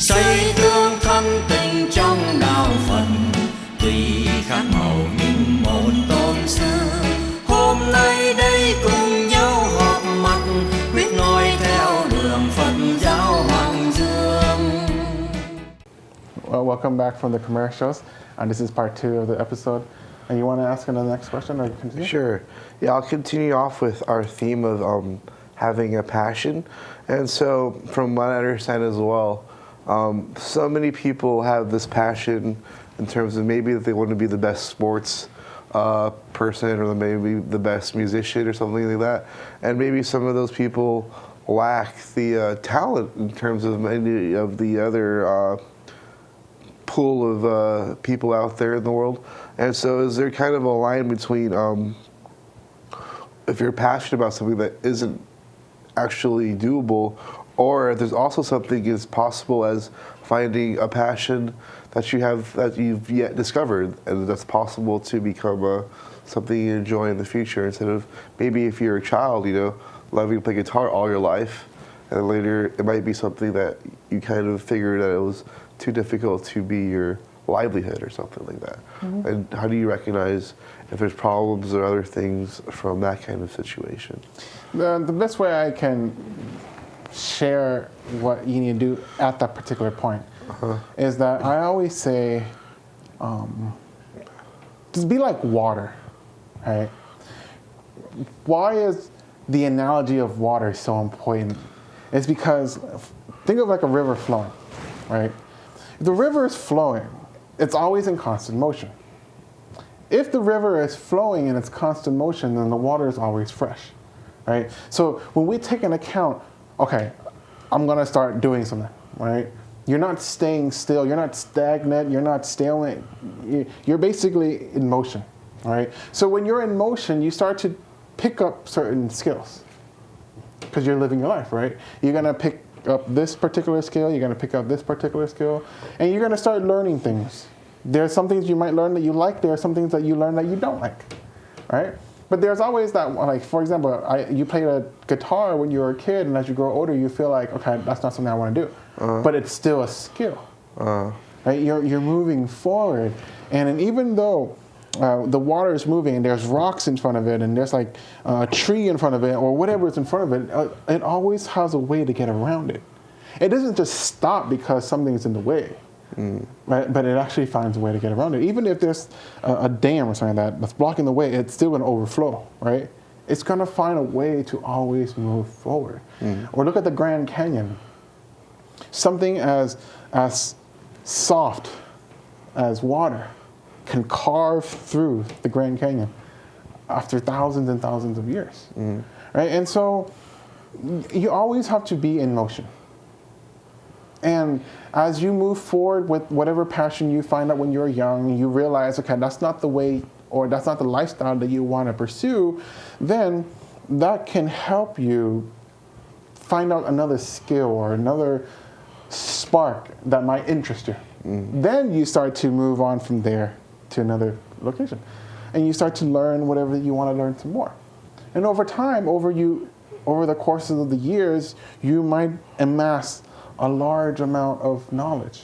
Xây tương thân tình trong đạo Phật, tùy khác màu nhưng một tôn sư. Hôm nay đây cùng nhau họp mặt, quyết noi theo đường Phật giáo Hoàng Dương. Well, welcome back from the commercials. And this is part 2 of the episode. And you want to ask another next question or continue? Sure. Yeah, I'll continue off with our theme of having a passion. And so, from what I understand as well, so many people have this passion in terms of maybe that they want to be the best sports person or maybe the best musician or something like that. And maybe some of those people lack the talent in terms of many of the other pool of people out there in the world. And so is there kind of a line between if you're passionate about something that isn't actually doable, or if there's also something as possible as finding a passion that you have that you've yet discovered and that's possible to become something you enjoy in the future, instead of maybe if you're a child, loving to play guitar all your life, and later it might be something that you kind of figured that it was too difficult to be your livelihood or something like that. Mm-hmm. And how do you recognize if there's problems or other things from that kind of situation? The best way I can share what you need to do at that particular point is that I always say, just be like water, right? Why is the analogy of water so important? It's because think of like a river flowing, right? If the river is flowing, it's always in constant motion. If the river is flowing in its constant motion, then the water is always fresh, right? So when we take into account, okay, I'm gonna start doing something, right? You're not staying still, you're not stagnant, you're not stalemate, you're basically in motion, right? So when you're in motion, you start to pick up certain skills because you're living your life, right? You're gonna pick up this particular skill, you're gonna pick up this particular skill, and you're gonna start learning things. There are some things you might learn that you like, there are some things that you learn that you don't like, right? But there's always that, like, for example, you played a guitar when you were a kid, and as you grow older, you feel like, okay, that's not something I want to do. But it's still a skill, right? You're moving forward, and even though the water is moving, and there's rocks in front of it, and there's like a tree in front of it, or whatever is in front of it, it always has a way to get around it. It doesn't just stop because something's in the way, right? But it actually finds a way to get around it. Even if there's a dam or something that's blocking the way, it's still going to overflow, right? It's going to find a way to always move forward. Or look at the Grand Canyon. Something as soft as water can carve through the Grand Canyon after thousands and thousands of years, right? And so you always have to be in motion. And as you move forward with whatever passion you find out when you're young, you realize, okay, that's not the way or that's not the lifestyle that you want to pursue, then that can help you find out another skill or another spark that might interest you. Then you start to move on from there to another location. And you start to learn whatever you want to learn some more. And over time, over the courses of the years, you might amass a large amount of knowledge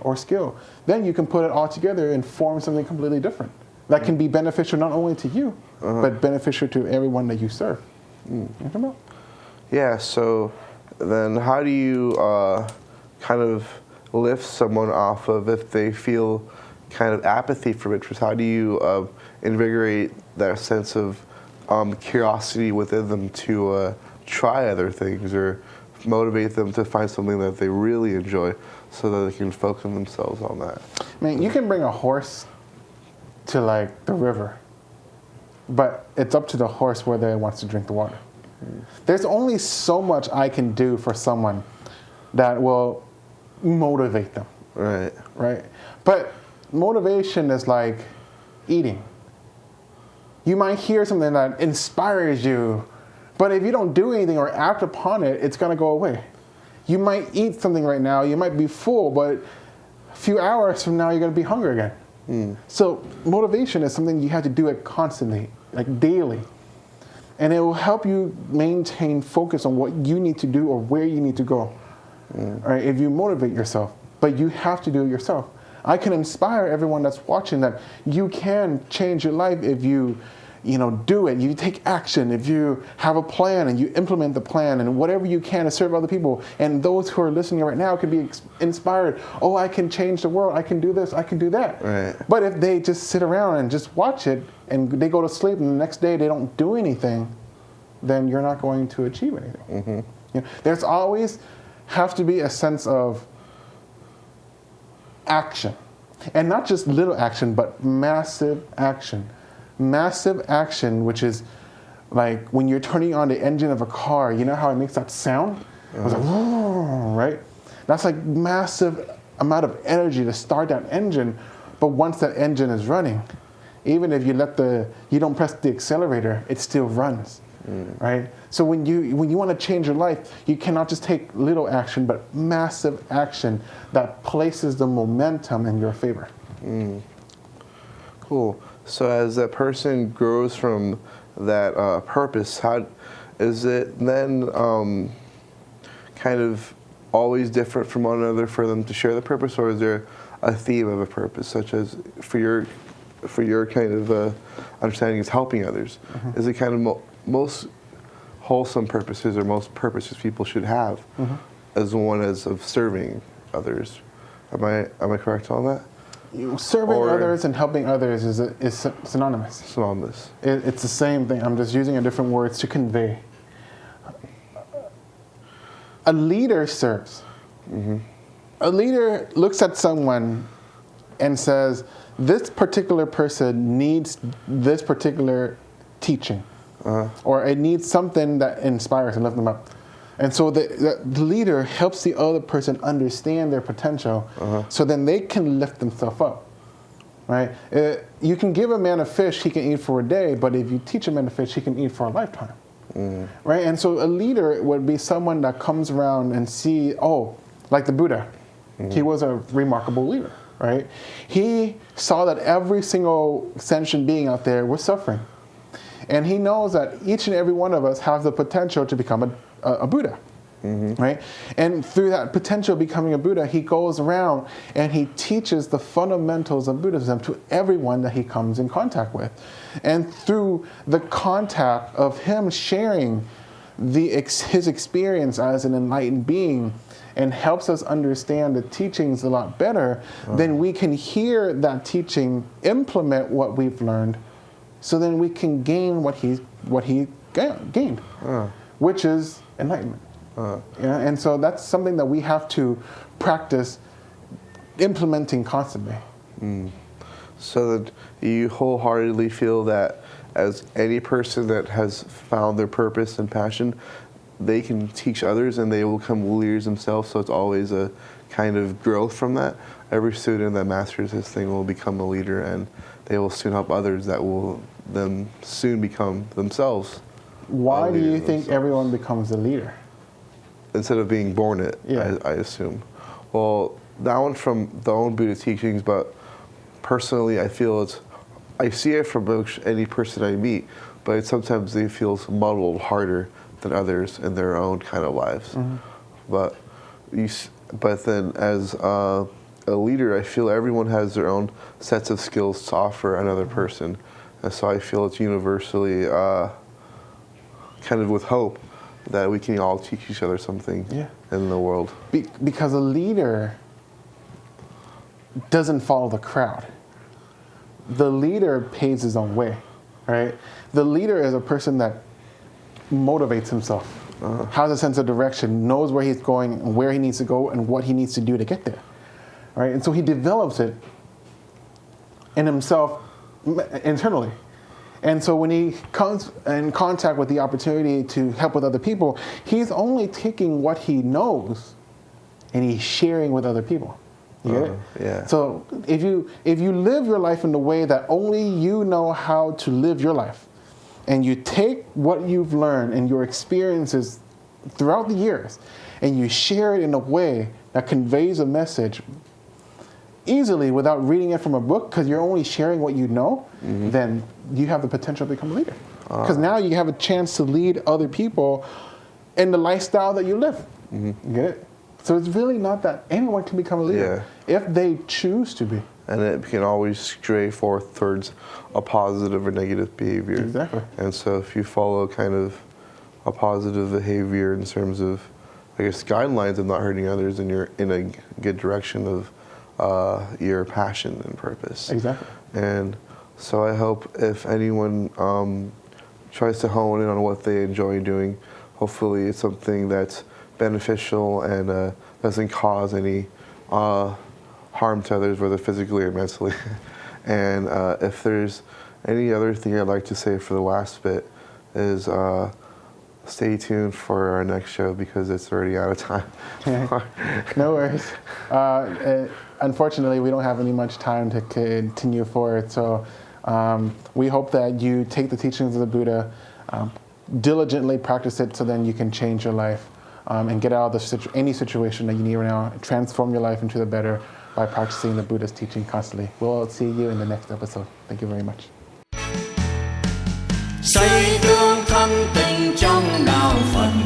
or skill. Then you can put it all together and form something completely different that can be beneficial not only to you, but beneficial to everyone that you serve. Yeah, so then how do you kind of lift someone off of if they feel kind of apathy from interest? How do you invigorate that sense of curiosity within them to try other things or motivate them to find something that they really enjoy so that they can focus themselves on that? I mean, you can bring a horse to like the river, but it's up to the horse whether it wants to drink the water. There's only so much I can do for someone that will motivate them. Right? But motivation is like eating. You might hear something that inspires you, but if you don't do anything or act upon it, it's going to go away. You might eat something right now, you might be full, but a few hours from now, you're going to be hungry again. So motivation is something you have to do it constantly, like daily. And it will help you maintain focus on what you need to do or where you need to go. Right? If you motivate yourself. but you have to do it yourself. I can inspire everyone that's watching that you can change your life if you do it. You take action. If you have a plan and you implement the plan and whatever you can to serve other people. And those who are listening right now can be inspired. Oh, I can change the world. I can do this. I can do that. Right. But if they just sit around and just watch it and they go to sleep and the next day they don't do anything, then you're not going to achieve anything. There's always have to be a sense of action. And not just little action, but massive action. Massive action, which is like when you're turning on the engine of a car, you know how it makes that sound? It's like, right? That's like massive amount of energy to start that engine. But once that engine is running, even if you don't press the accelerator, it still runs, right? So when you want to change your life, you cannot just take little action, but massive action that places the momentum in your favor. Cool. So as that person grows from that purpose, how is it then kind of always different from one another for them to share the purpose, or is there a theme of a purpose, such as for your kind of understanding is helping others? Is it kind of most wholesome purposes or most purposes people should have as one as of serving others? Am I correct on that? Serving others and helping others is synonymous. Synonymous. It's the same thing. I'm just using a different words to convey. A leader serves. A leader looks at someone and says, this particular person needs this particular teaching. Or it needs something that inspires and lifts them up. And so the leader helps the other person understand their potential so then they can lift themselves up, right? You can give a man a fish, he can eat for a day, but if you teach a man to fish, he can eat for a lifetime, right? And so a leader would be someone that comes around and see, like the Buddha, he was a remarkable leader, right? He saw that every single sentient being out there was suffering. And he knows that each and every one of us has the potential to become a Buddha, right? And through that potential becoming a Buddha, he goes around and he teaches the fundamentals of Buddhism to everyone that he comes in contact with. And through the contact of him sharing his experience as an enlightened being and helps us understand the teachings a lot better, then we can hear that teaching, implement what we've learned, so then we can gain what he gained, which is enlightenment. And so that's something that we have to practice implementing constantly. So that you wholeheartedly feel that as any person that has found their purpose and passion, they can teach others and they will become leaders themselves. So it's always a kind of growth from that. Every student that masters this thing will become a leader, and they will soon help others that will then soon become themselves. Why do you think everyone becomes a leader? Instead of being born it, I assume. Well, that one's from the own Buddha teachings, but personally I feel I see it from any person I meet, but sometimes they feel muddled harder than others in their own kind of lives. But then as a leader, I feel everyone has their own sets of skills to offer another person. And so I feel it's universally kind of with hope that we can all teach each other something in the world. Because a leader doesn't follow the crowd. The leader paves his own way, right? The leader is a person that motivates himself, has a sense of direction, knows where he's going and where he needs to go and what he needs to do to get there, right? And so he develops it in himself internally. And so when he comes in contact with the opportunity to help with other people, he's only taking what he knows and he's sharing with other people. You get it? Yeah. So if you live your life in the way that only you know how to live your life, and you take what you've learned and your experiences throughout the years, and you share it in a way that conveys a message easily without reading it from a book, because you're only sharing what you know, then you have the potential to become a leader. Because now you have a chance to lead other people in the lifestyle that you live. You get it? So it's really not that anyone can become a leader if they choose to be. And it can always stray forth towards a positive or negative behavior. Exactly. And so if you follow kind of a positive behavior in terms of, I guess, guidelines of not hurting others, and you're in a good direction of your passion and purpose. Exactly. And so I hope if anyone tries to hone in on what they enjoy doing, hopefully it's something that's beneficial and doesn't cause any harm to others, whether physically or mentally. And if there's any other thing I'd like to say for the last bit is stay tuned for our next show because it's already out of time. No worries. Unfortunately, we don't have any much time to continue forward. So we hope that you take the teachings of the Buddha, diligently practice it so then you can change your life and get out of any situation that you need right now, and transform your life into the better by practicing the Buddha's teaching constantly. We'll see you in the next episode. Thank you very much. 世間吞定trong đạo Phật